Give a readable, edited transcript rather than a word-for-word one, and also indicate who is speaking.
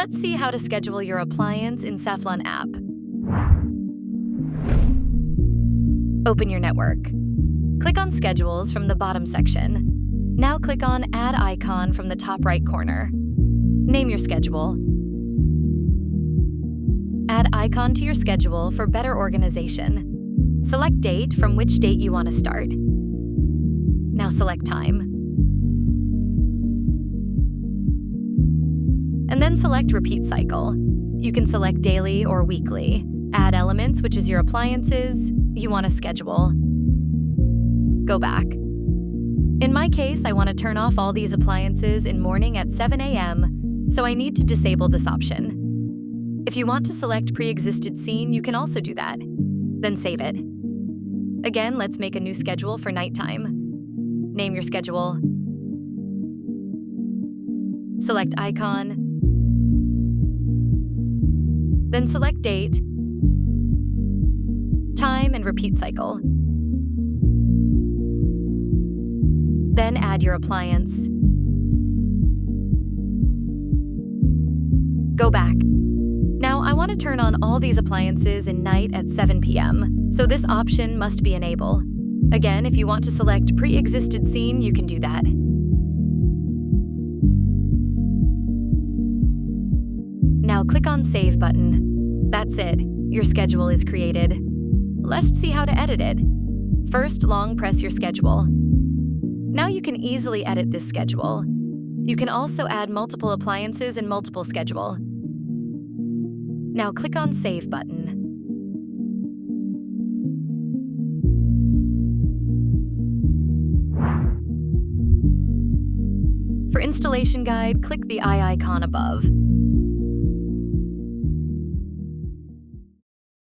Speaker 1: Let's see how to schedule your appliance in Cephlon App. Open your network. Click on Schedules from the bottom section. Now click on Add icon from the top right corner. Name your schedule. Add icon to your schedule for better organization. Select date from which date you want to start. Now select time. And then select repeat cycle. You can select daily or weekly. Add elements, which is your appliances you want to schedule. Go back. In my case, I want to turn off all these appliances in morning at 7 a.m., so I need to disable this option. If you want to select pre-existed scene, you can also do that. Then save it. Again, let's make a new schedule for nighttime. Name your schedule. Select icon. Then select date, time, and repeat cycle. Then add your appliance. Go back. Now I want to turn on all these appliances in night at 7 p.m., so this option must be enable. Again, if you want to select pre-existed scene, you can do that. Now click on Save button. That's it. Your schedule is created. Let's see how to edit it. First, long press your schedule. Now you can easily edit this schedule. You can also add multiple appliances in multiple schedule. Now click on Save button. For installation guide, click the eye icon above.